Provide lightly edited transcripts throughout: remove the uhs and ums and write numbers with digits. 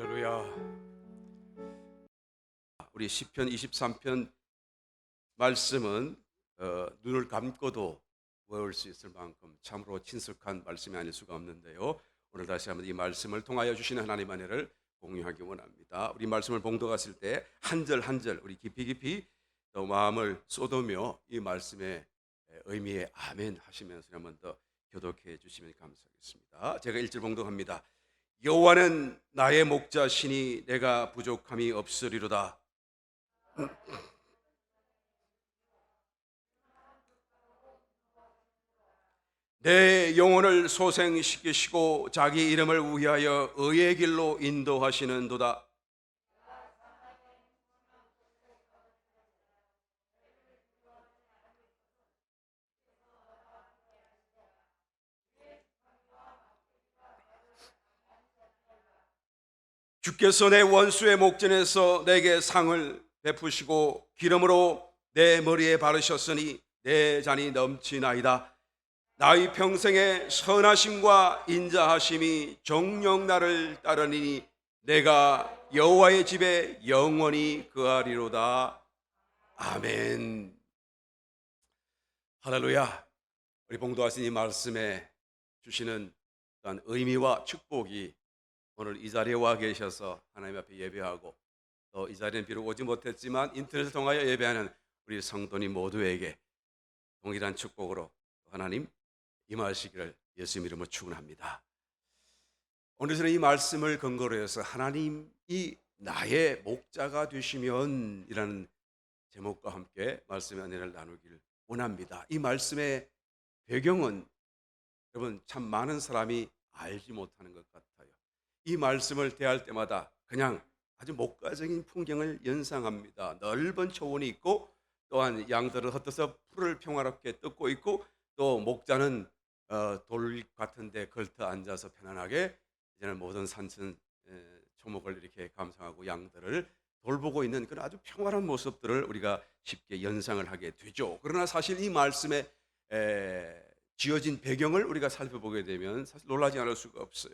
할렐루야. 우리 시편 23편 말씀은 눈을 감고도 외울 수 있을 만큼 참으로 친숙한 말씀이 아닐 수가 없는데요. 오늘 다시 한번 이 말씀을 통하여 주시는 하나님 은혜를 공유하기 원합니다. 우리 말씀을 봉독하실 때 한 절 한 절 우리 깊이 또 마음을 쏟으며 이 말씀의 의미에 아멘 하시면서 한번 더 교독해 주시면 감사하겠습니다. 제가 1절 봉독합니다. 여호와는 나의 목자시니 내가 부족함이 없으리로다. 내 영혼을 소생시키시고 자기 이름을 위하여 의의 길로 인도하시는도다. 주께서 내 원수의 목전에서 내게 상을 베푸시고 기름으로 내 머리에 바르셨으니 내 잔이 넘치나이다. 나의 평생의 선하심과 인자하심이 정녕 나를 따르니 내가 여호와의 집에 영원히 거하리로다. 아멘. 할렐루야. 우리 봉도하신 이 말씀에 주시는 어떤 의미와 축복이 오늘 이 자리에 와 계셔서 하나님 앞에 예배하고 또 이 자리는 비록 오지 못했지만 인터넷을 통하여 예배하는 우리 성도님 모두에게 동일한 축복으로 하나님 임하시기를 예수 이름으로 축원합니다. 오늘 저는 이 말씀을 근거로 해서 하나님이 나의 목자가 되시면 이라는 제목과 함께 말씀의 은혜를 나누기를 원합니다. 이 말씀의 배경은 여러분 참 많은 사람이 알지 못하는 것 같아요. 이 말씀을 대할 때마다 그냥 아주 목가적인 풍경을 연상합니다. 넓은 초원이 있고 또한 양들은 흩어서 풀을 평화롭게 뜯고 있고 또 목자는 돌 같은 데 걸터 앉아서 편안하게 이제는 모든 산천 초목을 이렇게 감상하고 양들을 돌보고 있는 그런 아주 평화로운 모습들을 우리가 쉽게 연상을 하게 되죠. 그러나 사실 이 말씀에 지어진 배경을 우리가 살펴보게 되면 사실 놀라지 않을 수가 없어요.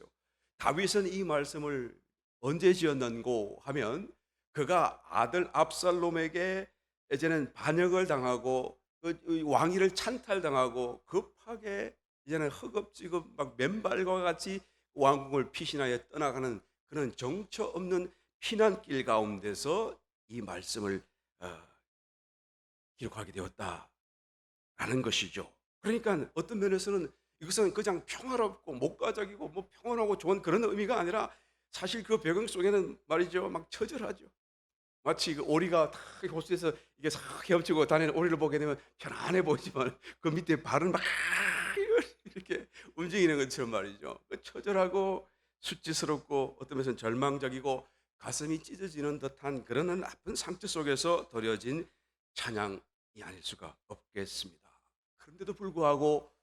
다윗은 이 말씀을 언제 지었는고 하면 그가 아들 압살롬에게 이제는 반역을 당하고 그 왕위를 찬탈당하고 급하게 이제는 허겁지겁 막 맨발과 같이 왕궁을 피신하여 떠나가는 그런 정처 없는 피난길 가운데서 이 말씀을 기록하게 되었다라는 것이죠. 그러니까 어떤 면에서는 이것은 그냥 평화롭고 목가적이고 뭐 평온하고 좋은 그런 의미가 아니라 사실 그 배경 속에는 말이죠 막 처절하죠. 마치 그 오리가 탁 호수에서 이게 싹 헤엄치고 다니는 오리를 보게 되면 편안해 보이지만 그 밑에 발은 막 이렇게 움직이는 것처럼 말이죠. 그 처절하고 수치스럽고 어떤 면에서는 절망적이고 가슴이 찢어지는 듯한 그런 아픈 상처 속에서 드려진 찬양이 아닐 수가 없겠습니다. 그런데도 불구하고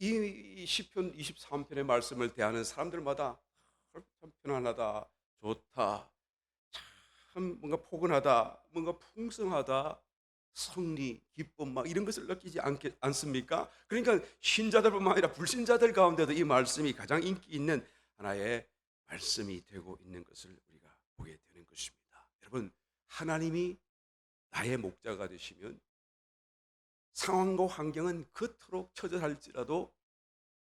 이 시편 23편의 말씀을 대하는 사람들마다 참 편안하다, 좋다, 참 뭔가 포근하다, 뭔가 풍성하다, 성리, 기쁨 막 이런 것을 느끼지 않습니까? 그러니까 신자들뿐만 아니라 불신자들 가운데도 이 말씀이 가장 인기 있는 하나의 말씀이 되고 있는 것을 우리가 보게 되는 것입니다. 여러분, 하나님이 나의 목자가 되시면 상황과 환경은 그토록 처절할지라도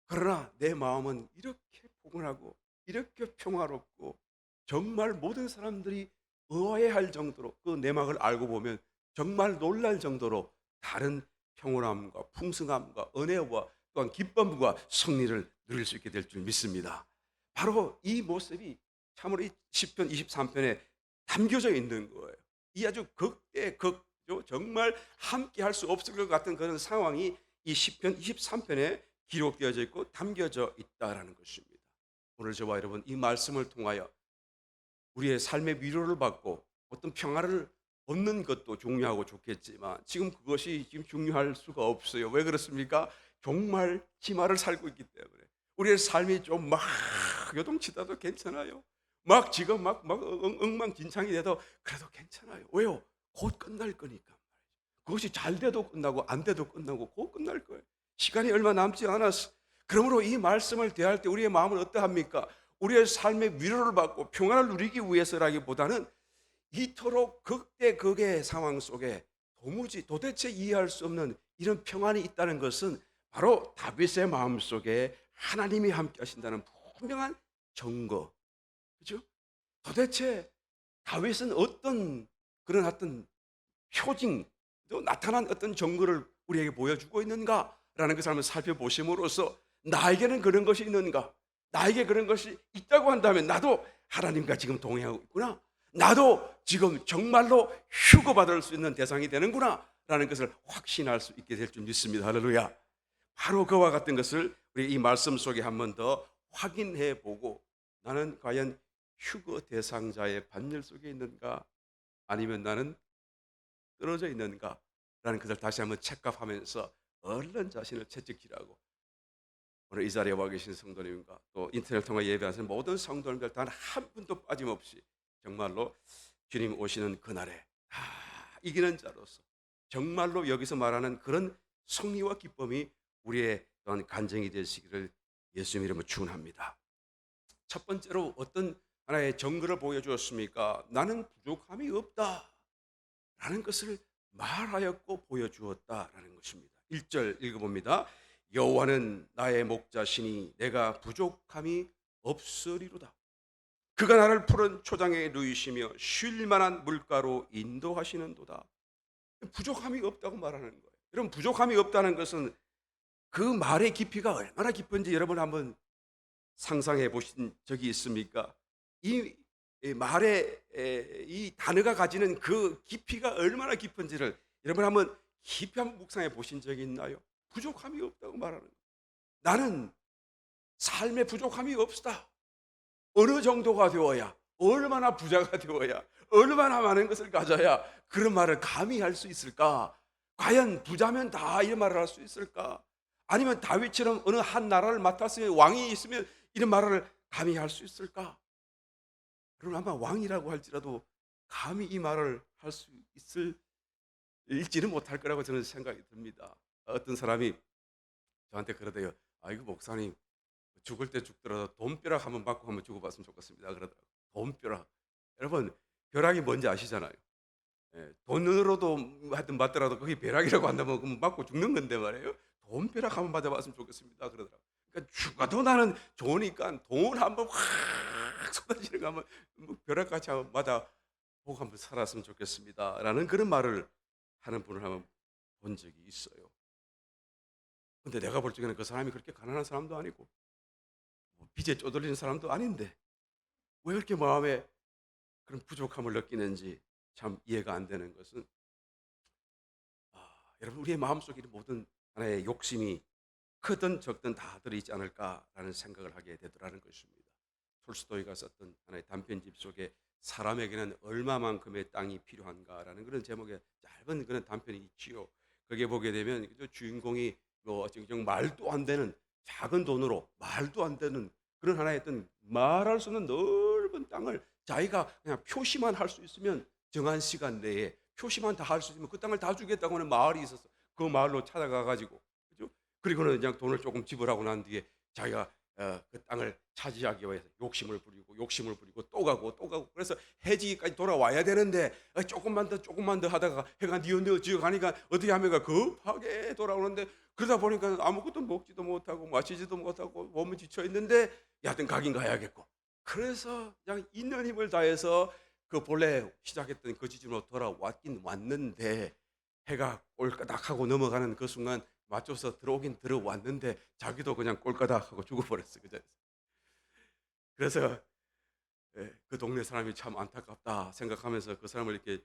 그러나 내 마음은 이렇게 포근하고 이렇게 평화롭고 정말 모든 사람들이 의아해할 정도로 그 내막을 알고 보면 정말 놀랄 정도로 다른 평온함과 풍성함과 은혜와 또한 기쁨과 승리를 누릴 수 있게 될 줄 믿습니다. 바로 이 모습이 참으로 이 시편 23편에 담겨져 있는 거예요. 이 아주 극대극 정말 함께 할 수 없을 것 같은 그런 상황이 이 시편 23편에 기록되어져 있고 담겨져 있다라는 것입니다. 오늘 저와 여러분 이 말씀을 통하여 우리의 삶의 위로를 받고 어떤 평화를 얻는 것도 중요하고 좋겠지만 지금 그것이 지금 중요할 수가 없어요. 왜 그렇습니까? 정말 기말을 살고 있기 때문에 우리의 삶이 좀 막 요동치다도 괜찮아요. 막 지금 막 엉망진창이 돼도 그래도 괜찮아요. 왜요? 곧 끝날 거니까. 그것이 잘 돼도 끝나고 안 돼도 끝나고 곧 끝날 거예요. 시간이 얼마 남지 않았어. 그러므로 이 말씀을 대할 때 우리의 마음은 어떠합니까? 우리의 삶의 위로를 받고 평안을 누리기 위해서라기보다는 이토록 극대극의 상황 속에 도대체 이해할 수 없는 이런 평안이 있다는 것은 바로 다윗의 마음속에 하나님이 함께 하신다는 분명한 증거. 그죠? 도대체 다윗은 어떤 표징, 또 나타난 어떤 증거를 우리에게 보여주고 있는가라는 것을 한번 살펴보심으로써 나에게는 그런 것이 있는가? 나에게 그런 것이 있다고 한다면 나도 하나님과 지금 동행하고 있구나. 나도 지금 정말로 휴거받을 수 있는 대상이 되는구나 라는 것을 확신할 수 있게 될 줄 믿습니다. 할렐루야. 바로 그와 같은 것을 우리 이 말씀 속에 한 번 더 확인해 보고, 나는 과연 휴거 대상자의 반열 속에 있는가, 아니면 나는 떨어져 있는가 라는 것을 다시 한번 체크하면서 얼른 자신을 채찍질하고, 오늘 이 자리에 와 계신 성도님과 또 인터넷 통해 예배하시는 모든 성도님들 단 한 분도 빠짐없이 정말로 주님 오시는 그날에 이기는 자로서 정말로 여기서 말하는 그런 승리와 기쁨이 우리의 또한 간증이 되시기를 예수님 이름으로 축원합니다. 첫 번째로 어떤 하나의 증거를 보여주었습니까? 나는 부족함이 없다 라는 것을 말하였고 보여주었다라는 것입니다. 1절 읽어봅니다. 여호와는 나의 목자시니 내가 부족함이 없으리로다. 그가 나를 푸른 초장에 누이시며 쉴 만한 물가로 인도하시는도다. 부족함이 없다고 말하는 거예요. 여러분, 부족함이 없다는 것은 그 말의 깊이가 얼마나 깊은지 여러분 한번 상상해 보신 적이 있습니까? 이 말의 이 단어가 가지는 그 깊이가 얼마나 깊은지를 여러분 한번 깊이 한번 묵상해 보신 적이 있나요? 부족함이 없다고 말하는 거예요. 나는 삶에 부족함이 없다. 어느 정도가 되어야, 얼마나 부자가 되어야, 얼마나 많은 것을 가져야 그런 말을 감히 할 수 있을까? 과연 부자면 다 이런 말을 할 수 있을까? 아니면 다윗처럼 어느 한 나라를 맡았으면, 왕이 있으면 이런 말을 감히 할 수 있을까? 그럼 아마 왕이라고 할지라도 감히 이 말을 할 수 있을지는 못할 거라고 저는 생각이 듭니다. 어떤 사람이 저한테 그러대요. 아이고 목사님, 죽을 때 죽더라도 돈벼락 한번 맞고 한번 죽어봤으면 좋겠습니다. 그러더라고요. 돈벼락. 여러분, 벼락이 뭔지 아시잖아요. 예, 돈으로도 하여튼 맞더라도 그게 벼락이라고 한다면 그럼 맞고 죽는 건데 말이에요. 돈벼락 한번 맞아봤으면 좋겠습니다. 그러더라고요. 그러니까 죽어도 나는 좋으니까 돈 한번 확 쏟아지는 거 한번 벼락같이 한번 맞아보고 한번 살았으면 좋겠습니다. 라는 그런 말을 하는 분을 한번 본 적이 있어요. 근데 내가 볼 적에는 그 사람이 그렇게 가난한 사람도 아니고 빚에 쪼들리는 사람도 아닌데 왜 그렇게 마음에 그런 부족함을 느끼는지 참 이해가 안 되는 것은, 여러분, 우리의 마음속에 모든 하나의 욕심이 크든 적든 다 들어있지 않을까라는 생각을 하게 되더라는 것입니다. 톨스토이가 썼던 하나의 단편집 속에 사람에게는 얼마만큼의 땅이 필요한가라는 그런 제목의 짧은 그런 단편이 있지요. 거기에 보게 되면 주인공이 정말 말도 안 되는 작은 돈으로 말도 안 되는 그런 하나의 어떤 말할 수 없는 넓은 땅을 자기가 그냥 표시만 할 수 있으면, 정한 시간 내에 표시만 다 할 수 있으면 그 땅을 다 주겠다고 하는 마을이 있었어. 그 마을로 찾아가 가지고, 그죠? 그리고는 그냥 돈을 조금 지불하고 난 뒤에 자기가 그 땅을 차지하기 위해서 욕심을 부리고 또 가고 그래서 해지기까지 돌아와야 되는데 조금만 더 하다가 해가 뉘어지어 가니까 어떻게 하면 급하게 돌아오는데, 그러다 보니까 아무것도 먹지도 못하고 마시지도 못하고 몸은 지쳐 있는데 여하튼 가긴 가야겠고, 그래서 그냥 있는 힘을 다해서 그 본래 시작했던 그 지점으로 돌아왔긴 왔는데, 해가 꼴까닥하고 넘어가는 그 순간 맞춰서 들어오긴 들어왔는데 자기도 그냥 꼴까닥하고 죽어버렸어, 그 자리에서. 그래서 그 동네 사람이 참 안타깝다 생각하면서 그 사람을 이렇게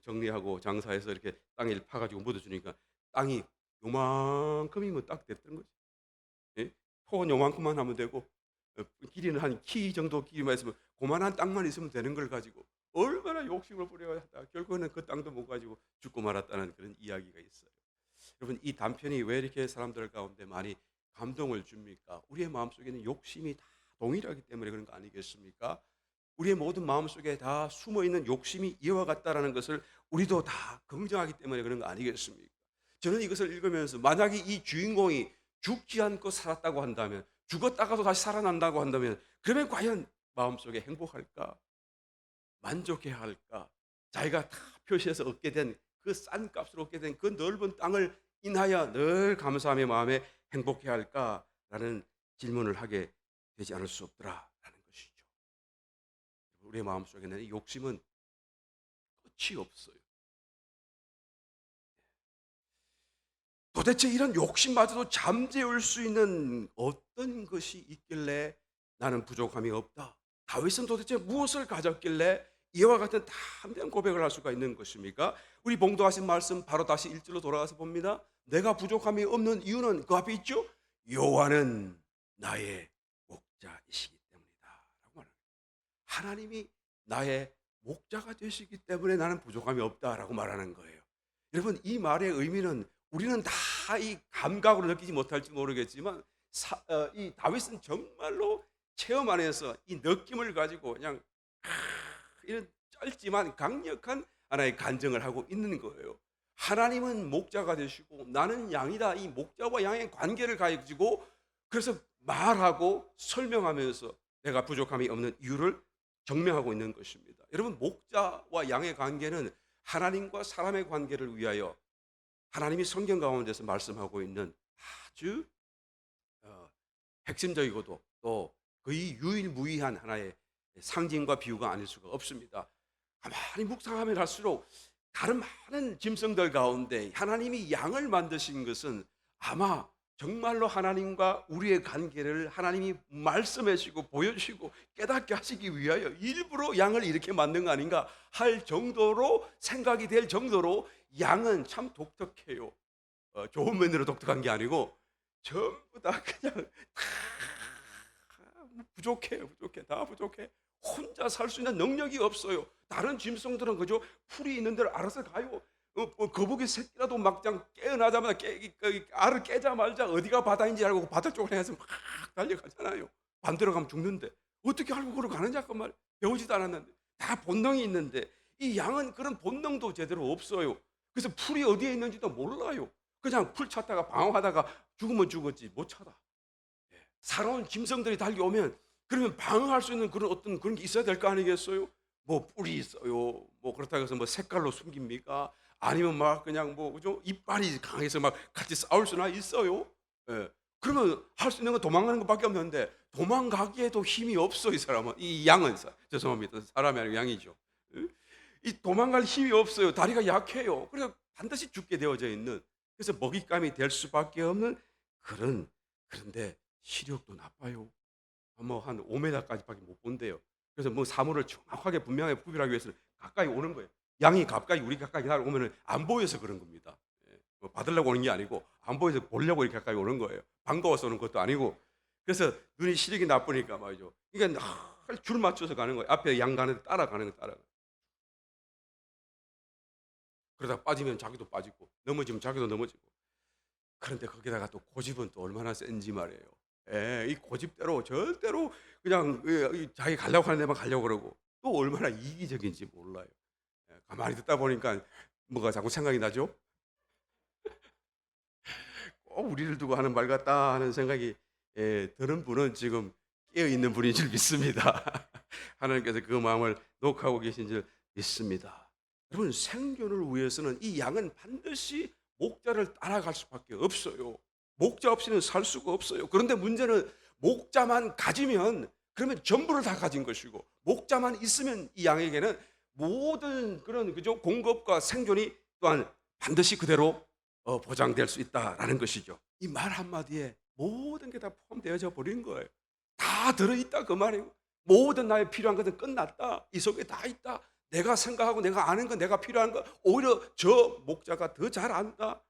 정리하고 장사해서 이렇게 땅에 파가지고 묻어주니까 땅이 요만큼이면 딱 됐던 거지. 예? 폭은 요만큼만 하면 되고 길이는 한 키 정도 길이만 있으면 그만한 땅만 있으면 되는 걸 가지고 얼마나 욕심을 부려야 하다 결국에는 그 땅도 못 가지고 죽고 말았다는 그런 이야기가 있어요. 여러분, 이 단편이 왜 이렇게 사람들 가운데 많이 감동을 줍니까? 우리의 마음속에는 욕심이 다 동일하기 때문에 그런 거 아니겠습니까? 우리의 모든 마음속에 다 숨어있는 욕심이 이와 같다라는 것을 우리도 다 긍정하기 때문에 그런 거 아니겠습니까? 저는 이것을 읽으면서 만약에 이 주인공이 죽지 않고 살았다고 한다면 죽었다가도 다시 살아난다고 한다면 그러면 과연 마음속에 행복할까? 만족해야 할까? 자기가 다 표시해서 얻게 된 그 싼 값으로 얻게 된 그 넓은 땅을 인하여 늘 감사함의 마음에 행복해야 할까라는 질문을 하게 되지 않을 수 없더라라는 것이죠. 우리의 마음속에는 이 욕심은 끝이 없어요. 도대체 이런 욕심마저도 잠재울 수 있는 어떤 것이 있길래 나는 부족함이 없다. 다윗은 도대체 무엇을 가졌길래 이와 같은 담대한 고백을 할 수가 있는 것입니까? 우리 봉독하신 말씀 바로 다시 1절로 돌아가서 봅니다. 내가 부족함이 없는 이유는 그 앞에 있죠. 여호와는 나의 목자이시기 때문이다 라고 말합니다. 하나님이 나의 목자가 되시기 때문에 나는 부족함이 없다라고 말하는 거예요. 여러분, 이 말의 의미는 우리는 다 이 감각으로 느끼지 못할지 모르겠지만 이 다윗은 정말로 체험 안에서 이 느낌을 가지고 그냥 이런 짧지만 강력한 하나의 간증을 하고 있는 거예요. 하나님은 목자가 되시고 나는 양이다. 이 목자와 양의 관계를 가지고 그래서 말하고 설명하면서 내가 부족함이 없는 이유를 증명하고 있는 것입니다. 여러분, 목자와 양의 관계는 하나님과 사람의 관계를 위하여 하나님이 성경 가운데서 말씀하고 있는 아주 핵심적이고도 또 거의 유일무이한 하나의 상징과 비유가 아닐 수가 없습니다. 가만히 묵상하면 할수록 다른 많은 짐승들 가운데 하나님이 양을 만드신 것은 아마 정말로 하나님과 우리의 관계를 하나님이 말씀해 주시고 보여주시고 깨닫게 하시기 위하여 일부러 양을 이렇게 만든 거 아닌가 할 정도로 생각이 될 정도로 양은 참 독특해요. 좋은 면으로 독특한 게 아니고 전부 다 그냥 다 부족해요. 부족해. 다 부족해. 혼자 살 수 있는 능력이 없어요. 다른 짐승들은 그저 풀이 있는 데를 알아서 가요. 거북이 새끼라도 막장 깨어나자마자 알을 깨자마자 어디가 바다인지 알고 바다 쪽으로 해서 막 달려가잖아요. 반대로 가면 죽는데 어떻게 알고 그러고 가느냐 그 말. 배우지도 않았는데 다 본능이 있는데 이 양은 그런 본능도 제대로 없어요. 그래서 풀이 어디에 있는지도 몰라요. 그냥 풀 찾다가 방황하다가 죽으면 죽었지 못 찾아. 살아온 짐승들이 달려오면 그러면 방어할 수 있는 그런 어떤 그런 게 있어야 될 거 아니겠어요? 뭐 뿔이 있어요. 뭐 그렇다고 해서 뭐 색깔로 숨깁니까? 아니면 막 그냥 뭐 그죠? 이빨이 강해서 막 같이 싸울 수나 있어요? 예. 그러면 할 수 있는 건 도망가는 것밖에 없는데 도망가기에도 힘이 없어 이 사람은. 이 양은 죄송합니다. 사람이 아니고 양이죠. 예? 이 도망갈 힘이 없어요. 다리가 약해요. 그래서 반드시 죽게 되어져 있는 그래서 먹잇감이 될 수밖에 없는 그런데 시력도 나빠요. 뭐 한 5m까지밖에 못 본대요. 그래서 뭐 사물을 정확하게 분명하게 구별하기 위해서는 가까이 오는 거예요. 양이 가까이 우리 가까이 오면은 안 보여서 그런 겁니다. 예. 뭐 받으려고 오는 게 아니고 안 보여서 보려고 이렇게 가까이 오는 거예요. 반가워서 오는 것도 아니고. 그래서 눈이 시력이 나쁘니까 말이죠. 그러니까 줄 맞춰서 가는 거예요. 앞에 양 가는데 따라가는 거 따라. 그러다 빠지면 자기도 빠지고 넘어지면 자기도 넘어지고. 그런데 거기다가 또 고집은 또 얼마나 센지 말이에요. 예, 이 고집대로 절대로 그냥 자기 가려고 하는 데만 가려고 그러고 또 얼마나 이기적인지 몰라요. 예, 가만히 듣다 보니까 뭐가 자꾸 생각이 나죠? 꼭 우리를 두고 하는 말 같다 하는 생각이 드는 분은 지금 깨어 있는 분인 줄 믿습니다. 하나님께서 그 마음을 녹하고 계신 줄 믿습니다. 여러분, 생존을 위해서는 이 양은 반드시 목자를 따라갈 수밖에 없어요. 목자 없이는 살 수가 없어요. 그런데 문제는 목자만 가지면 그러면 전부를 다 가진 것이고 목자만 있으면 이 양에게는 모든 그런 그죠 공급과 생존이 또한 반드시 그대로 보장될 수 있다라는 것이죠. 이 말 한마디에 모든 게 다 포함되어져 버린 거예요. 다 들어있다 그 말이에요. 모든 나의 필요한 것은 끝났다. 이 속에 다 있다. 내가 생각하고 내가 아는 거 내가 필요한 거 오히려 저 목자가 더 잘 안다.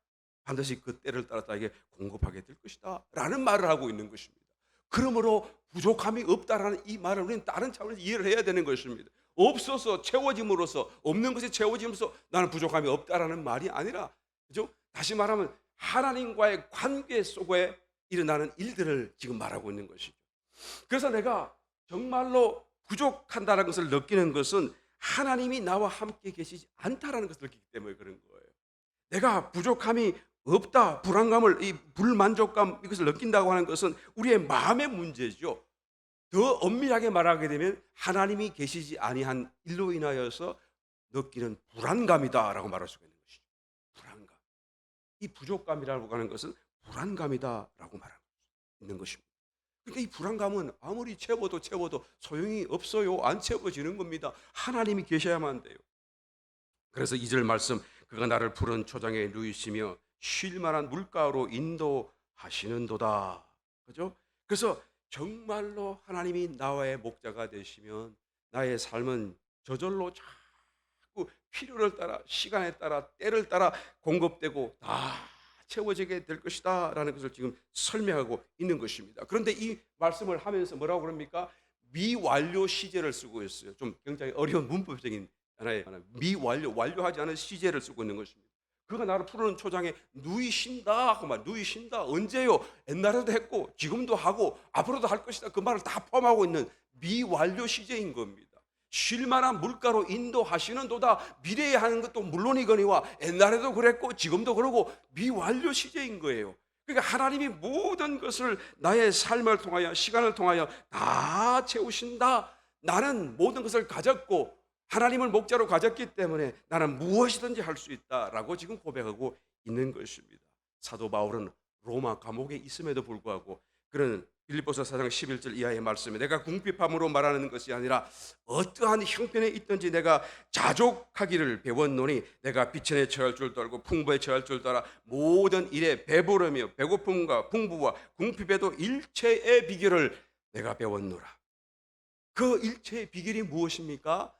반드시 그 때를 따라 나에게 공급하게 될 것이다 라는 말을 하고 있는 것입니다. 그러므로 부족함이 없다라는 이 말을 우리는 다른 차원에서 이해를 해야 되는 것입니다. 없어서 채워짐으로써 없는 것이 채워짐으로써 나는 부족함이 없다라는 말이 아니라 그죠? 다시 말하면 하나님과의 관계 속에 일어나는 일들을 지금 말하고 있는 것이죠. 그래서 내가 정말로 부족한다는 것을 느끼는 것은 하나님이 나와 함께 계시지 않다라는 것을 느끼기 때문에 그런 거예요. 내가 부족함이 없다. 불안감을, 이 불만족감, 이것을 느낀다고 하는 것은 우리의 마음의 문제죠. 더 엄밀하게 말하게 되면 하나님이 계시지 아니한 일로 인하여서 느끼는 불안감이다라고 말할 수가 있는 것이죠. 불안감. 이 부족감이라고 하는 것은 불안감이다라고 말하고 있는 것입니다. 그러니까 이 불안감은 아무리 채워도 소용이 없어요. 안 채워지는 겁니다. 하나님이 계셔야만 돼요. 그래서 2절 말씀, 그가 나를 푸른 초장에 누이시며 쉴 만한 물가로 인도하시는도다. 그죠? 그래서 정말로 하나님이 나의 목자가 되시면 나의 삶은 저절로 자꾸 필요를 따라, 시간에 따라, 때를 따라 공급되고 다 채워지게 될 것이다 라는 것을 지금 설명하고 있는 것입니다. 그런데 이 말씀을 하면서 뭐라고 그럽니까? 미완료 시제를 쓰고 있어요. 좀 굉장히 어려운 문법적인 하나의 미완료, 완료하지 않은 시제를 쓰고 있는 것입니다. 그가 나를 푸르는 초장에 누이신다 하고 말, 누이신다 언제요? 옛날에도 했고 지금도 하고 앞으로도 할 것이다. 그 말을 다 포함하고 있는 미완료 시제인 겁니다. 쉴만한 물가로 인도하시는도다. 미래에 하는 것도 물론이거니와 옛날에도 그랬고 지금도 그러고 미완료 시제인 거예요. 그러니까 하나님이 모든 것을 나의 삶을 통하여, 시간을 통하여 다 채우신다. 나는 모든 것을 가졌고 하나님을 목자로 가졌기 때문에 나는 무엇이든지 할 수 있다라고 지금 고백하고 있는 것입니다. 사도 바울은 로마 감옥에 있음에도 불구하고 그런 빌립보서 4장 11절 이하의 말씀에 내가 궁핍함으로 말하는 것이 아니라 어떠한 형편에 있든지 내가 자족하기를 배웠노니 내가 비천에 처할 줄도 알고 풍부에 처할 줄도 알아 모든 일에 배부르며 배고픔과 풍부와 궁핍에도 일체의 비결을 내가 배웠노라. 그 일체의 비결이 무엇입니까?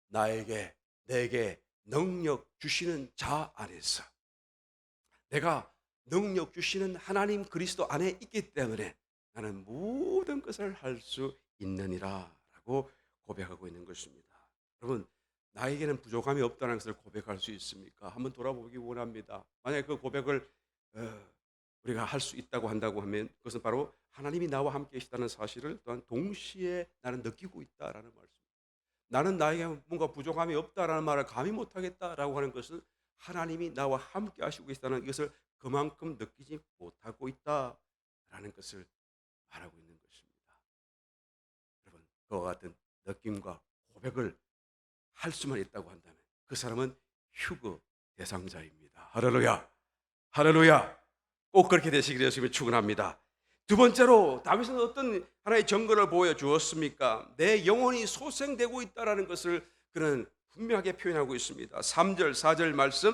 내게 능력 주시는 자 안에서, 내가 능력 주시는 하나님 그리스도 안에 있기 때문에 나는 모든 것을 할 수 있느니라 라고 고백하고 있는 것입니다. 여러분, 나에게는 부족함이 없다는 것을 고백할 수 있습니까? 한번 돌아보기 원합니다. 만약에 그 고백을 우리가 할 수 있다고 한다고 하면 그것은 바로 하나님이 나와 함께 계시다는 사실을 또한 동시에 나는 느끼고 있다라는 말씀. 나는 나에게 뭔가 부족함이 없다라는 말을 감히 못하겠다라고 하는 것은 하나님이 나와 함께 하시고 계시다는 이것을 그만큼 느끼지 못하고 있다라는 것을 말하고 있는 것입니다. 여러분, 그와 같은 느낌과 고백을 할 수만 있다고 한다면 그 사람은 휴거 대상자입니다. 할렐루야, 할렐루야. 꼭 그렇게 되시기를 예수님이 축원합니다. 두 번째로 다윗은 어떤 하나의 증거를 보여주었습니까? 내 영혼이 소생되고 있다는 것을 그는 분명하게 표현하고 있습니다. 3절 4절 말씀,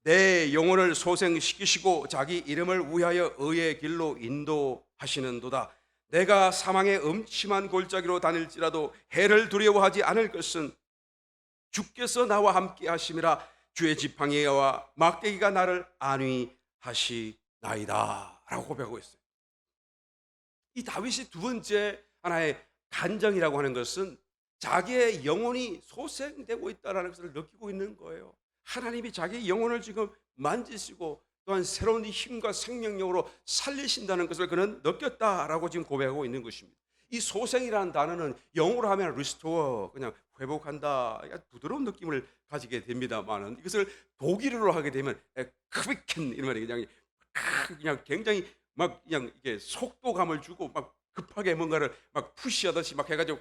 내 영혼을 소생시키시고 자기 이름을 위하여 의의 길로 인도하시는도다. 내가 사망의 음침한 골짜기로 다닐지라도 해를 두려워하지 않을 것은 주께서 나와 함께 하심이라. 주의 지팡이와 막대기가 나를 안위하시나이다 라고 고백하고 있어요. 이 다윗이 두 번째 하나의 간정이라고 하는 것은 자기의 영혼이 소생되고 있다는 것을 느끼고 있는 거예요. 하나님이 자기의 영혼을 지금 만지시고 또한 새로운 힘과 생명력으로 살리신다는 것을 그는 느꼈다라고 지금 고백하고 있는 것입니다. 이 소생이라는 단어는 영어로 하면 restore, 그냥 회복한다, 부드러운 느낌을 가지게 됩니다만은 이것을 독일어로 하게 되면 quicken 이런 말이 그냥 굉장히 막 그냥 이게 속도감을 주고 막 급하게 뭔가를 막 푸시하듯이 막 해가지고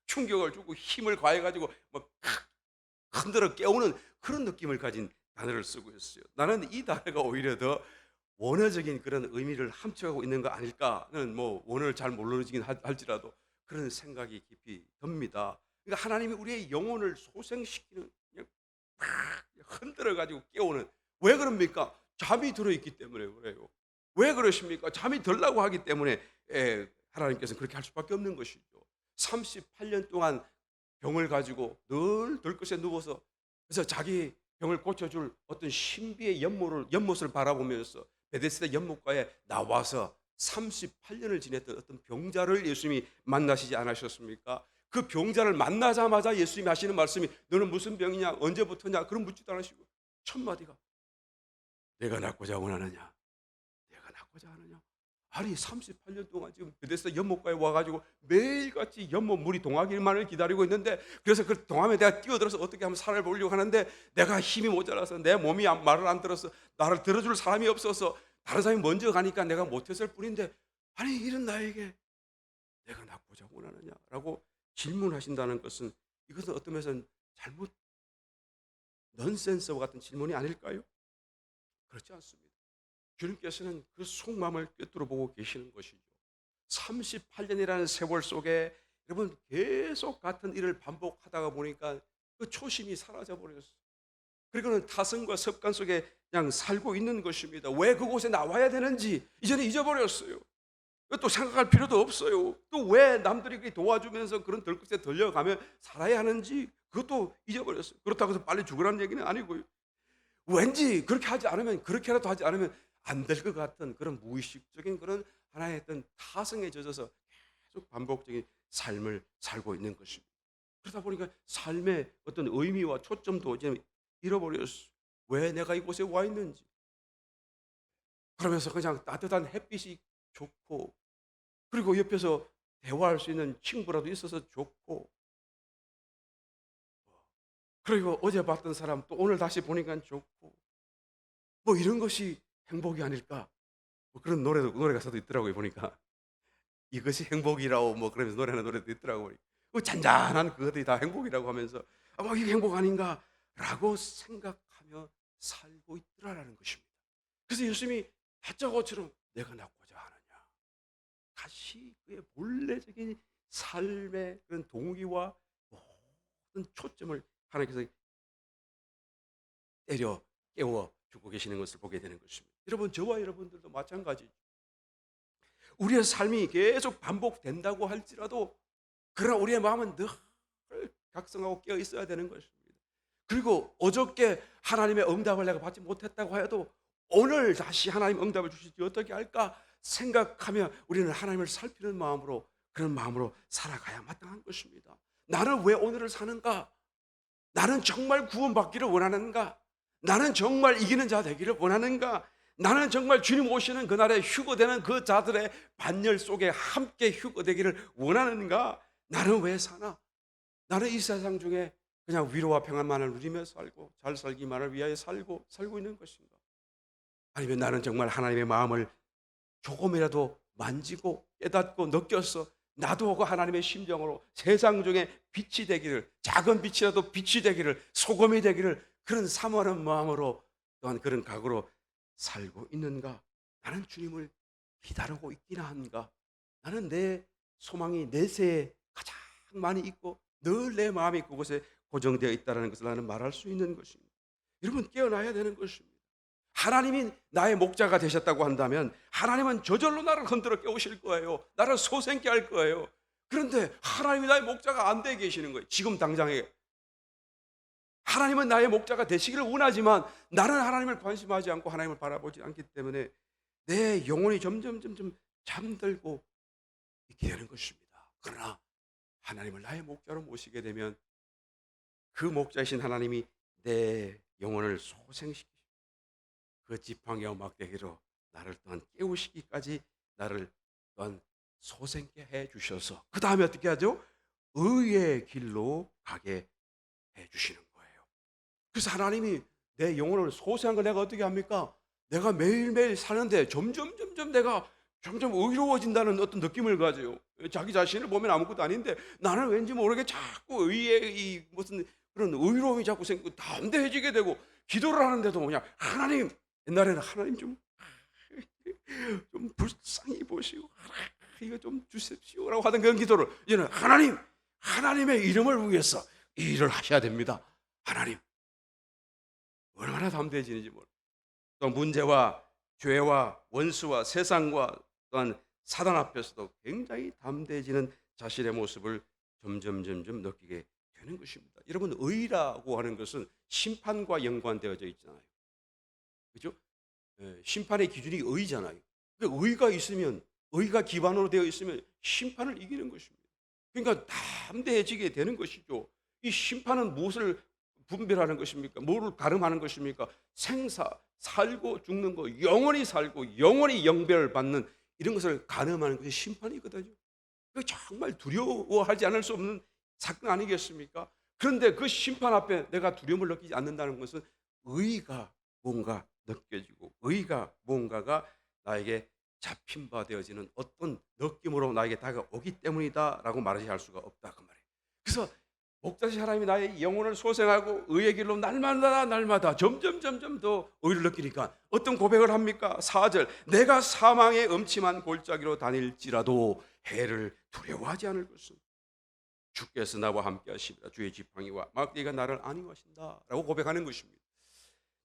충격을 주고 힘을 가해가지고 막 흔들어 깨우는 그런 느낌을 가진 단어를 쓰고 있어요. 나는 이 단어가 오히려 더 원어적인 그런 의미를 함축하고 있는 거 아닐까는 뭐 원어를 잘 모르긴 할지라도 그런 생각이 깊이 듭니다. 그러니까 하나님이 우리의 영혼을 소생시키는, 그냥 흔들어 가지고 깨우는. 왜 그럽니까? 잠이 들어있기 때문에 그래요. 왜 그러십니까? 잠이 들라고 하기 때문에 하나님께서는 그렇게 할 수밖에 없는 것이죠. 38년 동안 병을 가지고 늘 들것에 누워서 그래서 자기 병을 고쳐줄 어떤 신비의 연못을 바라보면서 베데스다 연못가에 나와서 38년을 지냈던 어떤 병자를 예수님이 만나시지 않으셨습니까? 그 병자를 만나자마자 예수님이 하시는 말씀이 너는 무슨 병이냐? 언제부터냐? 그런 묻지도 않으시고 첫 마디가 내가 낫고자 원하느냐? 내가 낫고자 하느냐? 아니 38년 동안 지금 베데스다 연못가에 와가지고 매일같이 연못 물이 동하기만을 기다리고 있는데, 그래서 그 동함에 내가 뛰어들어서 어떻게 하면 살아보려고 하는데 내가 힘이 모자라서 내 몸이 말을 안 들어서 나를 들어줄 사람이 없어서 다른 사람이 먼저 가니까 내가 못했을 뿐인데, 아니 이런 나에게 내가 낫고자 원하느냐라고 질문하신다는 것은, 이것은 어떤 면에서는 잘못 넌센스와 같은 질문이 아닐까요? 그렇지 않습니다. 주님께서는 그 속마음을 꿰뚫어 보고 계시는 것이죠. 38년이라는 세월 속에 여러분 계속 같은 일을 반복하다가 보니까 그 초심이 사라져 버렸어요. 그리고는 타성과 습관 속에 그냥 살고 있는 것입니다. 왜 그곳에 나와야 되는지 이제는 잊어버렸어요. 또 생각할 필요도 없어요. 또 왜 남들이 그렇게 도와주면서 그런 들것에 들려가며 살아야 하는지 그것도 잊어버렸어요. 그렇다고 해서 빨리 죽으라는 얘기는 아니고요. 왠지 그렇게 하지 않으면, 그렇게라도 하지 않으면 안 될 것 같은 그런 무의식적인 그런 하나의 어떤 타성에 젖어서 계속 반복적인 삶을 살고 있는 것입니다. 그러다 보니까 삶의 어떤 의미와 초점도 이제 잃어버렸어요. 왜 내가 이곳에 와 있는지. 그러면서 그냥 따뜻한 햇빛이 좋고, 그리고 옆에서 대화할 수 있는 친구라도 있어서 좋고, 그리고 어제 봤던 사람 또 오늘 다시 보니까 좋고, 뭐 이런 것이 행복이 아닐까? 뭐 그런 노래 가사도 있더라고요. 보니까 이것이 행복이라고 뭐 그러면서 노래하는 노래도 있더라고요. 그 잔잔한 그것들이 다 행복이라고 하면서 뭐 이게 행복 아닌가라고 생각하며 살고 있더라라는 것입니다. 그래서 예수님이 다짜고처럼 내가 낫고자 하느냐, 다시 그의 본래적인 삶의 그런 동기와 모든 초점을 하나님께서 때려 깨워 주고 계시는 것을 보게 되는 것입니다. 여러분, 저와 여러분들도 마찬가지죠. 우리의 삶이 계속 반복된다고 할지라도 그러나 우리의 마음은 늘 각성하고 깨어 있어야 되는 것입니다. 그리고 어저께 하나님의 응답을 내가 받지 못했다고 해도 오늘 다시 하나님 응답을 주실지 어떻게 할까 생각하며 우리는 하나님을 살피는 마음으로, 그런 마음으로 살아가야 마땅한 것입니다. 나는 왜 오늘을 사는가? 나는 정말 구원받기를 원하는가? 나는 정말 이기는 자 되기를 원하는가? 나는 정말 주님 오시는 그날에 휴거되는 그 자들의 반열 속에 함께 휴거되기를 원하는가? 나는 왜 사나? 나는 이 세상 중에 그냥 위로와 평안만을 누리며 살고 잘 살기만을 위하여 살고 있는 것인가? 아니면 나는 정말 하나님의 마음을 조금이라도 만지고 깨닫고 느껴서 나도 그 하나님의 심정으로 세상 중에 빛이 되기를, 작은 빛이라도 빛이 되기를, 소금이 되기를, 그런 사모하는 마음으로 또한 그런 각오로 살고 있는가? 나는 주님을 기다리고 있기나 한가? 나는 내 소망이 내세에 가장 많이 있고 늘 내 마음이 그곳에 고정되어 있다는 것을 나는 말할 수 있는 것입니다. 여러분, 깨어나야 되는 것입니다. 하나님이 나의 목자가 되셨다고 한다면 하나님은 저절로 나를 흔들어 깨우실 거예요. 나를 소생케 할 거예요. 그런데 하나님이 나의 목자가 안 되어 계시는 거예요. 지금 당장에 하나님은 나의 목자가 되시기를 원하지만 나는 하나님을 관심하지 않고 하나님을 바라보지 않기 때문에 내 영혼이 점점 잠들고 있게 되는 것입니다. 그러나 하나님을 나의 목자로 모시게 되면 그 목자이신 하나님이 내 영혼을 소생시키시고 그 지팡이와 막대기로 나를 또한 깨우시기까지 나를 또한 소생케 해 주셔서 그 다음에 어떻게 하죠? 의의 길로 가게 해 주시는 거예요. 그래서 하나님이 내 영혼을 소생한 걸 내가 어떻게 합니까? 내가 매일매일 사는데 점점 내가 점점 의로워진다는 어떤 느낌을 가져요. 자기 자신을 보면 아무것도 아닌데 나는 왠지 모르게 자꾸 의의 이 무슨 그런 의로움이 자꾸 생기고 담대해지게 되고, 기도를 하는데도 그냥 하나님, 옛날에는 하나님 좀 불쌍히 보시고 이거 좀 주십시오라고 하던 그런 기도를 이제는 하나님의 이름을 위해서 이 일을 하셔야 됩니다. 하나님, 얼마나 담대해지는지 모르. 또 문제와 죄와 원수와 세상과 또한 사단 앞에서도 굉장히 담대해지는 자신의 모습을 점점 느끼게 되는 것입니다. 여러분, 의라고 하는 것은 심판과 연관되어져 있잖아요. 그렇죠? 심판의 기준이 의잖아요. 그러니까 의가 있으면, 의가 기반으로 되어 있으면 심판을 이기는 것입니다. 그러니까 담대해지게 되는 것이죠. 이 심판은 무엇을 분별하는 것입니까? 뭐를 가름하는 것입니까? 생사, 살고 죽는 거, 영원히 살고 영원히 영별받는 이런 것을 가늠하는 것이 심판이거든요. 그 정말 두려워하지 않을 수 없는 사건 아니겠습니까? 그런데 그 심판 앞에 내가 두려움을 느끼지 않는다는 것은 의가 뭔가 느껴지고 의가 뭔가가 나에게 잡힌 바 되어지는 어떤 느낌으로 나에게 다가오기 때문이다라고 말하지 할 수가 없다 그 말이에요. 그래서 목자신 하나님이 나의 영혼을 소생하고 의의 길로 날마다 점점 더 의를 느끼니까 어떤 고백을 합니까? 4절 내가 사망의 음침한 골짜기로 다닐지라도 해를 두려워하지 않을 것은 주께서 나와 함께 하십니다. 주의 지팡이와 막대기가 나를 안위하신다라고 고백하는 것입니다.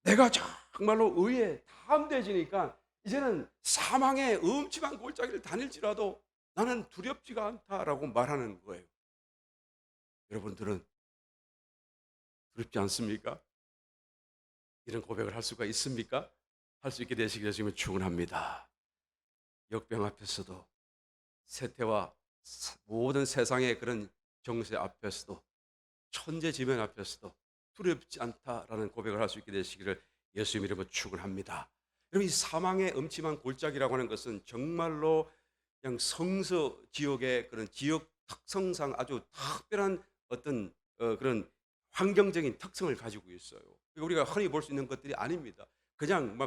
내가 정말로 의에 담대해지니까 이제는 사망의 음침한 골짜기를 다닐지라도 나는 두렵지가 않다라고 말하는 거예요. 여러분들은 두렵지 않습니까? 이런 고백을 할 수가 있습니까? 할 수 있게 되시기 위해서 축원합니다. 역병 앞에서도 세태와 모든 세상의 그런 정세 앞에서도 천재지변 앞에서도 두렵지 않다라는 고백을 할 수 있게 되시기를 예수님 이름으로 축원합니다. 여러분 이 사망의 음침한 골짜기라고 하는 것은 정말로 그냥 성서 지역의 그런 지역 특성상 아주 특별한 어떤 그런 환경적인 특성을 가지고 있어요. 우리가 흔히 볼 수 있는 것들이 아닙니다. 그냥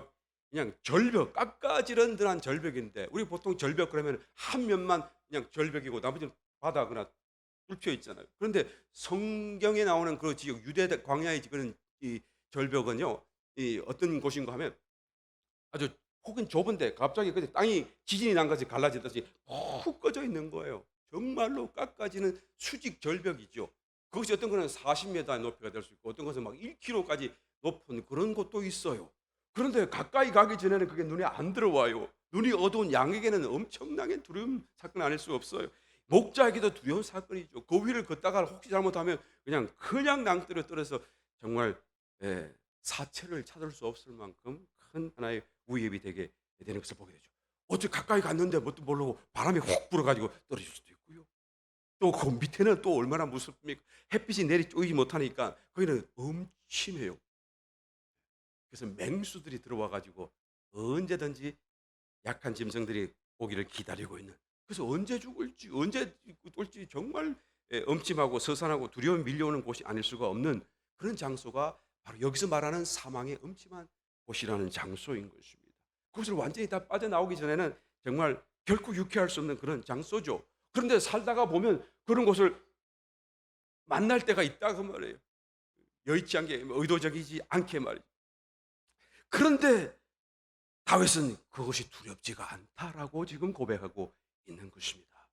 절벽, 깎아지런들한 절벽인데 우리 보통 절벽 그러면 한 면만 그냥 절벽이고 나머지는 바다거나 뚫혀 있잖아요. 그런데 성경에 나오는 그 지역 유대 광야의 그런 이 절벽은요, 이 어떤 곳인가 하면 아주 혹은 좁은데 갑자기 그 땅이 지진이 난 것이 갈라지듯이 푹 꺼져 있는 거예요. 정말로 깎아지는 수직 절벽이죠. 그것이 어떤 거는 40m의 높이가 될 수 있고 어떤 것은 막 1km까지 높은 그런 곳도 있어요. 그런데 가까이 가기 전에는 그게 눈에 안 들어와요. 눈이 어두운 양에게는 엄청나게 두려운 사건 아닐 수 없어요. 목자에게도 두려운 사건이죠. 그 위를 걷다가 혹시 잘못하면 그냥 낭떠러 떨어서 정말 사체를 찾을 수 없을 만큼 큰 하나의 위협이 되게 되는 것을 보게 되죠. 어떻게 가까이 갔는데 뭣도 모르고 바람이 훅 불어가지고 떨어질 수도 있고요. 또 그 밑에는 또 얼마나 무섭습니까? 햇빛이 내리 쪼이지 못하니까 거기는 음침해요. 그래서 맹수들이 들어와 가지고 언제든지 약한 짐승들이 오기를 기다리고 있는. 그래서 언제 죽을지 언제 올지 정말 엄침하고 서산하고 두려움이 밀려오는 곳이 아닐 수가 없는 그런 장소가 바로 여기서 말하는 사망의 음침한 곳이라는 장소인 것입니다. 그것을 완전히 다 빠져나오기 전에는 정말 결코 유쾌할 수 없는 그런 장소죠. 그런데 살다가 보면 그런 곳을 만날 때가 있다 그 말이에요. 여의치 않게 의도적이지 않게 말이죠. 그런데 다윗은 그것이 두렵지가 않다라고 지금 고백하고 있는 것입니다.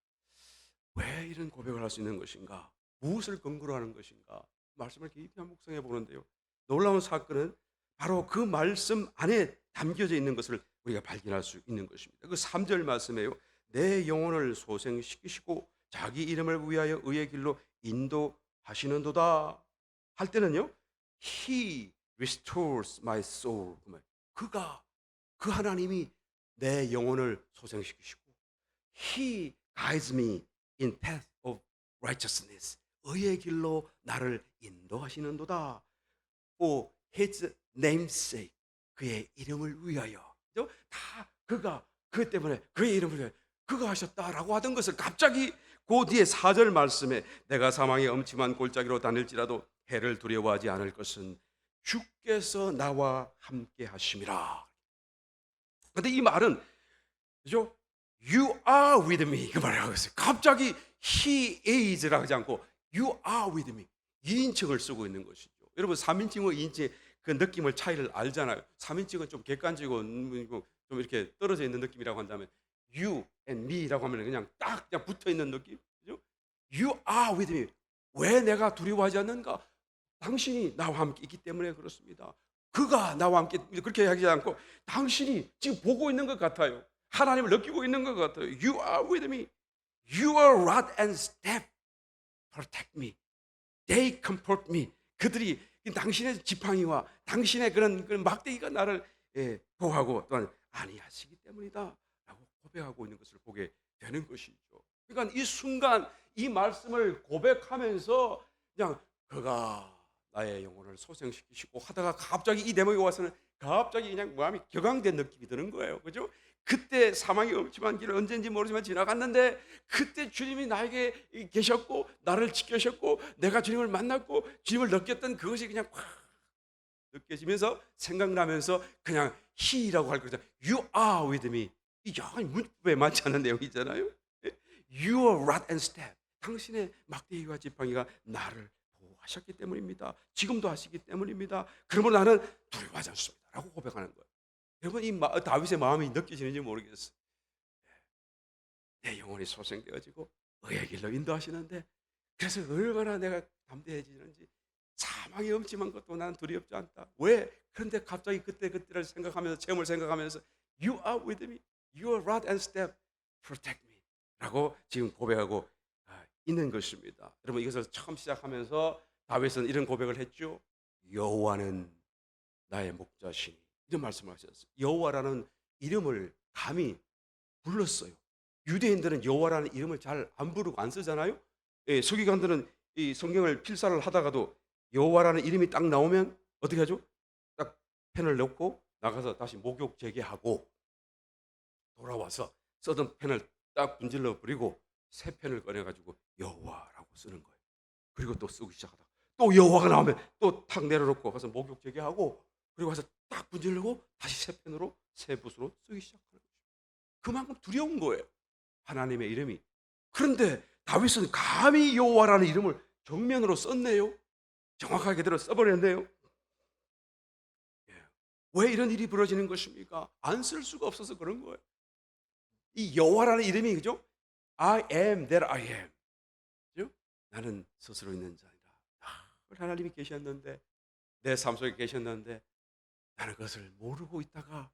왜 이런 고백을 할 수 있는 것인가? 무엇을 근거로 하는 것인가? 말씀을 깊이 한번 묵상해 보는데요. 놀라운 사건은 바로 그 말씀 안에 담겨져 있는 것을 우리가 발견할 수 있는 것입니다. 그 3절 말씀에요. 내 영혼을 소생시키시고 자기 이름을 위하여 의의 길로 인도하시는도다 할 때는요. He restores my soul. 그가 그 하나님이 내 영혼을 소생시키시고 He guides me in path of righteousness. 의의 길로 나를 인도하시는도다. For His namesake. 그의 이름을 위하여. 다 그가 그 때문에 그의 이름을 위하여 그가 하셨다라고 하던 것을 갑자기 그 뒤에 4절 말씀에 내가 사망의 엄침한 골짜기로 다닐지라도 해를 두려워하지 않을 것은 주께서 나와 함께 하심이라. 근데 이 말은 그죠? You are with me 그 말을 하고 있어요. 갑자기 he is라고 하지 않고 you are with me 2인칭을 쓰고 있는 것이죠. 여러분 3인칭과 2인칭의 그 느낌을 차이를 알잖아요. 3인칭은 좀 객관적이고 좀 이렇게 떨어져 있는 느낌이라고 한다면 you and me라고 하면 그냥 딱 그냥 붙어 있는 느낌. 그죠? You are with me. 왜 내가 두려워하지 않는가? 당신이 나와 함께 있기 때문에 그렇습니다. 그가 나와 함께 그렇게 하지 않고 당신이 지금 보고 있는 것 같아요. 하나님을 느끼고 있는 것 같아요. You are with me. Your rod and staff protect me. They comfort me. 그들이 당신의 지팡이와 당신의 그런 막대기가 나를 보호하고 또한 안위하시기 때문이다 라고 고백하고 있는 것을 보게 되는 것이죠. 그러니까 이 순간 이 말씀을 고백하면서 그냥 그가 나의 영혼을 소생시키시고 하다가 갑자기 이 대목에 와서는 갑자기 그냥 마음이 격앙된 느낌이 드는 거예요. 그죠? 그때 사망이 엄침한 길을 언제인지 모르지만 지나갔는데 그때 주님이 나에게 계셨고 나를 지켜셨고 내가 주님을 만났고 주님을 느꼈던 그것이 그냥 확 느껴지면서 생각나면서 그냥 he라고 할 거죠. You are with me. 이 약간 문법에 맞지 않는 내용이잖아요. Your rod and staff. 당신의 막대기와 지팡이가 나를 보호하셨기 때문입니다. 지금도 하시기 때문입니다. 그러므로 나는 두려워하지 않습니다. 라고 고백하는 거예요. 여러분 이 다윗의 마음이 느껴지는지 모르겠어요. 내 영혼이 소생되어지고 의의 길로 인도하시는데 그래서 얼마나 내가 담대해지는지 사망이 엄침한 것도 난 두렵지 않다. 왜? 그런데 갑자기 그때를 생각하면서 체험을 생각하면서 You are with me. Your rod and staff protect me. 라고 지금 고백하고 있는 것입니다. 여러분 이것을 처음 시작하면서 다윗은 이런 고백을 했죠. 여호와는 나의 목자시니 이런 말씀을 하셨어요. 여호와라는 이름을 감히 불렀어요. 유대인들은 여호와라는 이름을 잘 안 부르고 안 쓰잖아요. 예, 서기관들은 이 성경을 필사를 하다가도 여호와라는 이름이 딱 나오면 어떻게 하죠? 딱 펜을 넣고 나가서 다시 목욕 재개하고 돌아와서 쓰던 펜을 딱 분질러 버리고 새 펜을 꺼내 가지고 여호와라고 쓰는 거예요. 그리고 또 쓰기 시작하다 또 여호와가 나오면 또 탁 내려놓고 가서 목욕 재개하고 그리고 가서 딱 분질르고 다시 새 펜으로 새 붓으로 쓰기 시작하는 거죠. 그만큼 두려운 거예요. 하나님의 이름이. 그런데 다윗은 감히 여호와라는 이름을 정면으로 썼네요. 정확하게 그대로 써버렸네요. 예. 왜 이런 일이 벌어지는 것입니까? 안 쓸 수가 없어서 그런 거예요. 이 여호와라는 이름이 그죠? I am that I am. 그죠? 나는 스스로 있는 자이다. 하나님이 계셨는데 내 삶 속에 계셨는데 나는 그것을 모르고 있다가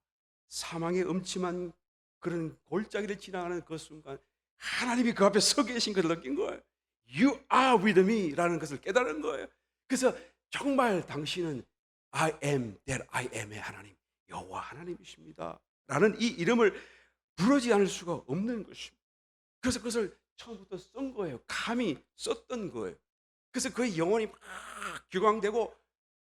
사망의 음침한 그런 골짜기를 지나가는 그 순간 하나님이 그 앞에 서 계신 것을 느낀 거예요. You are with me 라는 것을 깨달은 거예요. 그래서 정말 당신은 I am that I am의 하나님, 여호와 하나님이십니다 라는 이 이름을 부르지 않을 수가 없는 것입니다. 그래서 그것을 처음부터 쓴 거예요. 감히 썼던 거예요. 그래서 그의 영혼이 막 격앙되고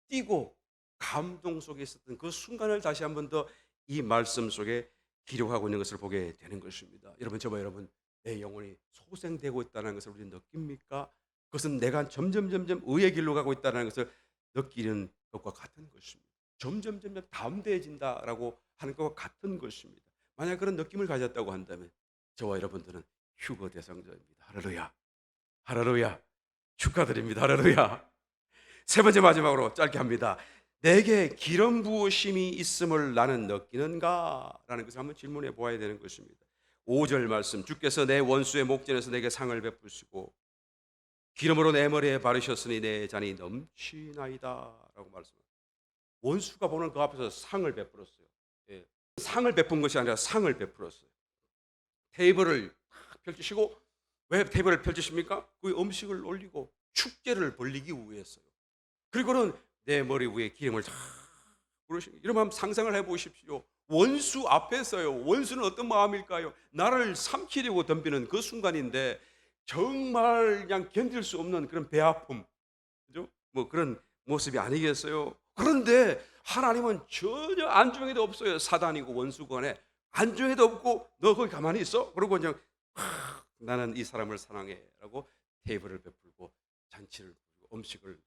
뛰고 감동 속에 있었던 그 순간을 다시 한 번 더 이 말씀 속에 기록하고 있는 것을 보게 되는 것입니다. 여러분 저와 여러분 내 영혼이 소생되고 있다는 것을 우리는 느낍니까? 그것은 내가 점점 의의 길로 가고 있다는 것을 느끼는 것과 같은 것입니다. 점점 담대해진다라고 하는 것과 같은 것입니다. 만약 그런 느낌을 가졌다고 한다면 저와 여러분들은 휴거 대상자입니다. 할렐루야. 할렐루야. 축하드립니다. 할렐루야. 세 번째 마지막으로 짧게 합니다. 내게 기름 부으심이 있음을 나는 느끼는가? 라는 것을 한번 질문해 보아야 되는 것입니다. 5절 말씀 주께서 내 원수의 목전에서 내게 상을 베푸시고 기름으로 내 머리에 바르셨으니 내 잔이 넘치나이다 라고 말씀합니다. 원수가 보는 그 앞에서 상을 베풀었어요. 예. 상을 베푼 것이 아니라 상을 베풀었어요. 테이블을 펼치시고 왜 테이블을 펼치십니까? 그 음식을 올리고 축제를 벌리기 위해서요. 그리고는 내 머리 위에 기름을 다 부으시고 이러면 상상을 해보십시오. 원수 앞에서요. 원수는 어떤 마음일까요? 나를 삼키려고 덤비는 그 순간인데 정말 그냥 견딜 수 없는 그런 배아픔, 그죠? 뭐 그런 모습이 아니겠어요? 그런데 하나님은 전혀 안중에도 없어요. 사단이고 원수고 간에 안중에도 없고 너 거기 가만히 있어? 그러고 그냥 나는 이 사람을 사랑해라고 테이블을 베풀고 잔치를 부르고 음식을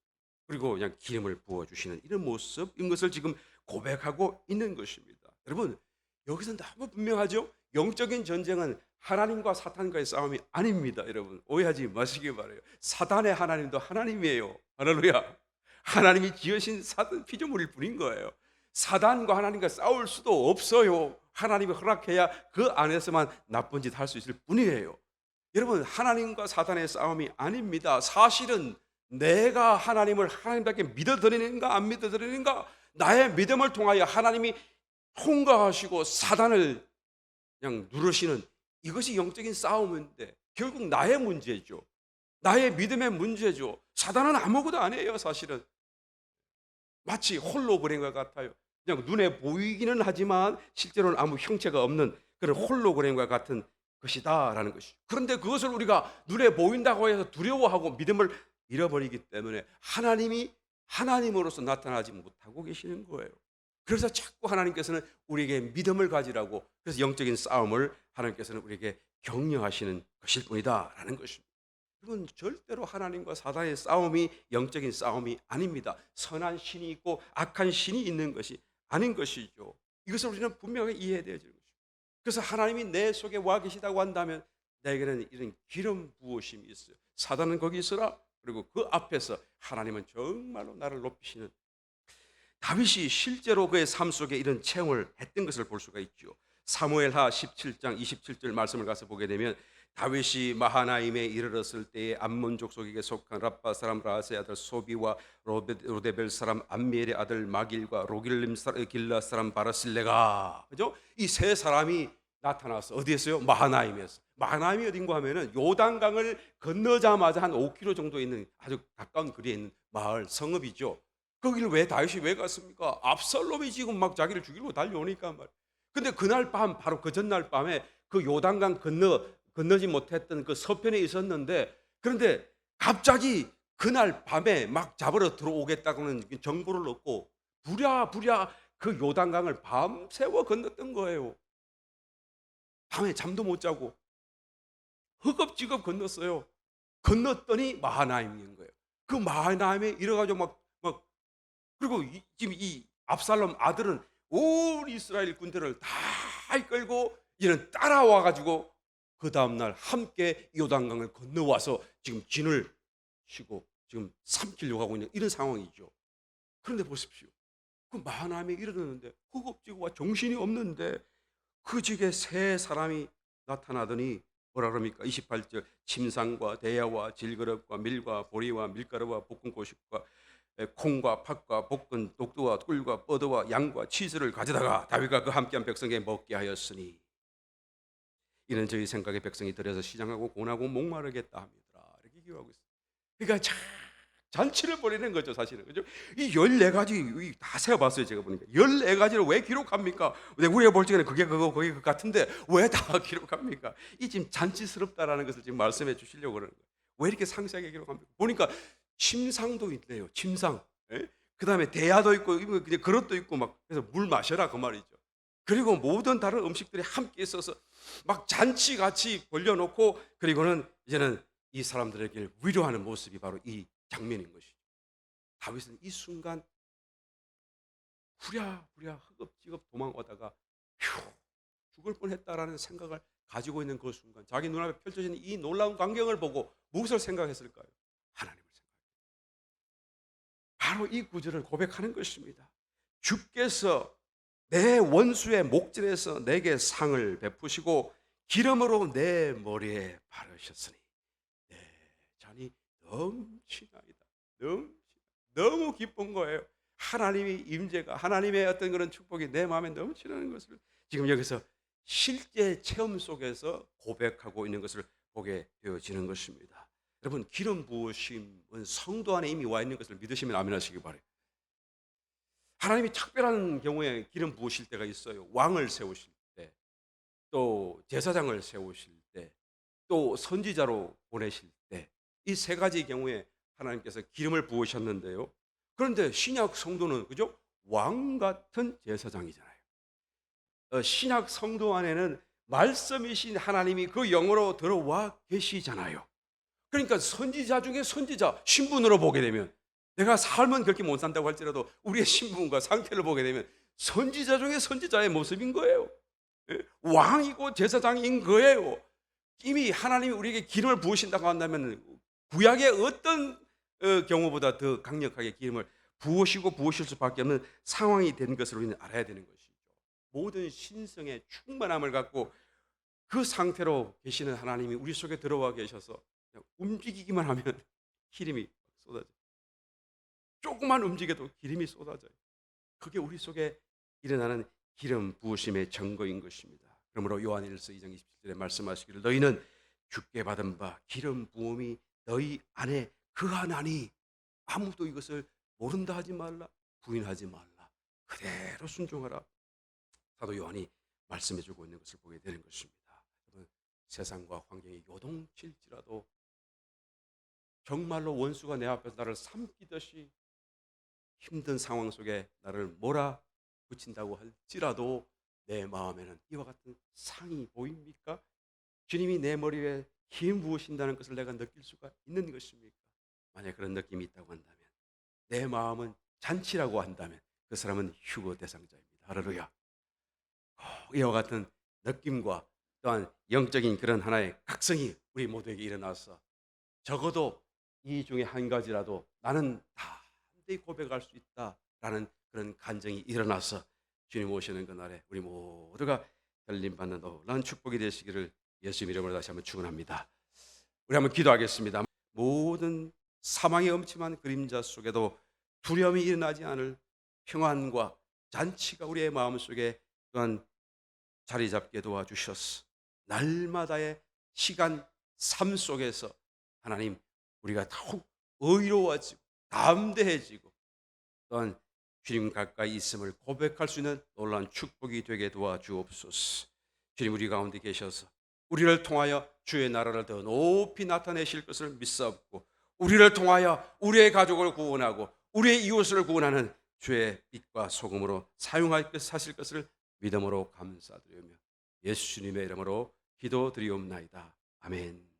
그리고 그냥 기름을 부어주시는 이런 모습인 것을 지금 고백하고 있는 것입니다. 여러분 여기서 너무 분명하죠. 영적인 전쟁은 하나님과 사탄과의 싸움이 아닙니다. 여러분 오해하지 마시기 바라요. 사단의 하나님도 하나님이에요. 할렐루야. 하나님이 지으신 사단 피조물일 뿐인 거예요. 사단과 하나님과 싸울 수도 없어요. 하나님이 허락해야 그 안에서만 나쁜 짓 할 수 있을 뿐이에요. 여러분 하나님과 사단의 싸움이 아닙니다. 사실은 내가 하나님을 하나님답게 믿어드리는가 안 믿어드리는가, 나의 믿음을 통하여 하나님이 통과하시고 사단을 그냥 누르시는 이것이 영적인 싸움인데 결국 나의 문제죠. 나의 믿음의 문제죠. 사단은 아무것도 아니에요. 사실은 마치 홀로그램과 같아요. 그냥 눈에 보이기는 하지만 실제로는 아무 형체가 없는 그런 홀로그램과 같은 것이다라는 것이죠. 그런데 그것을 우리가 눈에 보인다고 해서 두려워하고 믿음을 잃어버리기 때문에 하나님이 하나님으로서 나타나지 못하고 계시는 거예요. 그래서 자꾸 하나님께서는 우리에게 믿음을 가지라고, 그래서 영적인 싸움을 하나님께서는 우리에게 격려하시는 것일 뿐이다라는 것입니다. 여러분, 절대로 하나님과 사단의 싸움이 영적인 싸움이 아닙니다. 선한 신이 있고 악한 신이 있는 것이 아닌 것이죠. 이것을 우리는 분명히 이해해야 되는 것입니다. 그래서 하나님이 내 속에 와 계시다고 한다면 나에게는 이런 기름 부으심이 있어요. 사단은 거기 있어라. 그리고 그 앞에서 하나님은 정말로 나를 높이시는, 다윗이 실제로 그의 삶 속에 이런 체험을 했던 것을 볼 수가 있죠. 사무엘하 17장 27절 말씀을 가서 보게 되면, 다윗이 마하나임에 이르렀을 때에 암몬 족속에게 속한 랍바 사람 라하스의 아들 소비와 로데벨 사람 암미엘의 아들 마길과 로길림 길라 사람 바라실레가, 그죠? 이 세 사람이 나타나서 어디에서요? 마하나임에서. 마하나임이 어딘가 하면은 요단강을 건너자마자 한 5km 정도 있는 아주 가까운 거리에 있는 마을 성읍이죠. 거기를 왜 다윗이 왜 갔습니까? 압살롬이 지금 막 자기를 죽이려고 달려오니까 말. 근데 그날 밤, 바로 그 전날 밤에 그 요단강 건너지 못했던 그 서편에 있었는데, 그런데 갑자기 그날 밤에 막 잡으러 들어오겠다고는 정보를 얻고 부랴부랴 그 요단강을 밤새워 건넜던 거예요. 밤에 잠도 못 자고 허겁지겁 건넜어요. 건넜더니 마하나임인 거예요. 그 마하나임에 이래가지고 막 그리고 지금 이 압살롬 아들은 온 이스라엘 군대를 다 이끌고 이는 따라와 가지고 그 다음 날 함께 요단강을 건너와서 지금 진을 치고 지금 삼키려고 하고 있는 이런 상황이죠. 그런데 보십시오. 그 마하나임에 이르렀는데 허겁지겁과 정신이 없는데 그 집에 세 사람이 나타나더니 뭐라 그럽니까? 28절, 침상과 대야와 질그릇과 밀과 보리와 밀가루와 볶은 고식과 콩과 팥과 볶은 녹두와 꿀과 뻐드와 양과 치즈를 가져다가 다윗과 그 함께한 백성에게 먹게 하였으니 이는 저희 생각에 백성이 들여서 시장하고 고나고 목마르겠다 합니다. 이렇게 기록하고 있어요. 그러니까 잔치를 벌이는 거죠, 사실은. 그죠? 이 14가지 다 세어봤어요, 제가 보니까. 14가지를 왜 기록합니까? 우리가 볼 적에는 그게 그거, 그게 그 같은데 왜 다 기록합니까? 이 지금 잔치스럽다라는 것을 지금 말씀해 주시려고 그러는 거예요. 왜 이렇게 상세하게 기록합니까? 보니까 침상도 있네요, 침상. 그 다음에 대야도 있고, 그냥 그릇도 있고, 막, 그래서 물 마셔라, 그 말이죠. 그리고 모든 다른 음식들이 함께 있어서 막 잔치같이 벌려놓고, 그리고는 이제는 이 사람들에게 위로하는 모습이 바로 이 장면인 것이죠. 다윗은 이 순간 후랴후랴 허겁지겁 도망오다가 휴, 죽을 뻔했다라는 생각을 가지고 있는 그 순간, 자기 눈앞에 펼쳐지는 이 놀라운 광경을 보고 무엇을 생각했을까요? 하나님을 생각. 바로 이 구절을 고백하는 것입니다. 주께서 내 원수의 목전에서 내게 상을 베푸시고 기름으로 내 머리에 바르셨으니 내 잔이 넘치나이다. 너무 기쁜 거예요. 하나님의 임재가, 하나님의 어떤 그런 축복이 내 마음에 넘치는 것을 지금 여기서 실제 체험 속에서 고백하고 있는 것을 보게 되어지는 것입니다. 여러분, 기름 부으심은 성도 안에 이미 와 있는 것을 믿으시면 아멘 하시기 바라요. 하나님이 특별한 경우에 기름 부으실 때가 있어요. 왕을 세우실 때, 또 제사장을 세우실 때, 또 선지자로 보내실 때, 이 세 가지 경우에 하나님께서 기름을 부으셨는데요. 그런데 신약 성도는, 그죠? 왕 같은 제사장이잖아요. 신약 성도 안에는 말씀이신 하나님이 그 영으로 들어와 계시잖아요. 그러니까 선지자 중에 선지자, 신분으로 보게 되면, 내가 삶은 그렇게 못 산다고 할지라도 우리의 신분과 상태를 보게 되면 선지자 중에 선지자의 모습인 거예요. 왕이고 제사장인 거예요. 이미 하나님이 우리에게 기름을 부으신다고 한다면 구약의 어떤 경우보다 더 강력하게 기름을 부으시고 부으실 수밖에 없는 상황이 된 것을 우리는 알아야 되는 것이죠. 모든 신성의 충만함을 갖고 그 상태로 계시는 하나님이 우리 속에 들어와 계셔서 그냥 움직이기만 하면 기름이 쏟아져요. 조금만 움직여도 기름이 쏟아져요. 그게 우리 속에 일어나는 기름 부으심의 증거인 것입니다. 그러므로 요한일서 2장 27절에 말씀하시기를 너희는 주께 받은 바 기름 부음이 너희 안에 그하나니 아무도 이것을 모른다 하지 말라, 부인하지 말라, 그대로 순종하라. 사도 요한이 말씀해주고 있는 것을 보게 되는 것입니다. 세상과 환경이 요동칠지라도 정말로 원수가 내 앞에서 나를 삼키듯이 힘든 상황 속에 나를 몰아 붙인다고 할지라도 내 마음에는 이와 같은 상이 보입니까? 주님이 내 머리 위에 힘 부으신다는 것을 내가 느낄 수가 있는 것입니까? 만약 그런 느낌이 있다고 한다면, 내 마음은 잔치라고 한다면 그 사람은 휴거 대상자입니다. 할렐루야. 이와 같은 느낌과 또한 영적인 그런 하나의 각성이 우리 모두에게 일어나서 적어도 이 중에 한 가지라도 나는 담대히 고백할 수 있다라는 그런 간증이 일어나서 주님 오시는 그날에 우리 모두가 열림받는 놀라운 축복이 되시기를 예수님 이름으로 다시 한번 축원합니다. 우리 한번 기도하겠습니다. 모든 사망의 엄침한 그림자 속에도 두려움이 일어나지 않을 평안과 잔치가 우리의 마음속에 또한 자리 잡게 도와주셔서 날마다의 시간 삶 속에서 하나님, 우리가 더욱 의로워지고 담대해지고 또한 주님 가까이 있음을 고백할 수 있는 놀라운 축복이 되게 도와주옵소서. 주님 우리 가운데 계셔서 우리를 통하여 주의 나라를 더 높이 나타내실 것을 믿사옵고, 우리를 통하여 우리의 가족을 구원하고 우리의 이웃을 구원하는 주의 빛과 소금으로 사실 것을 믿음으로 감사드리며 예수님의 이름으로 기도드리옵나이다. 아멘.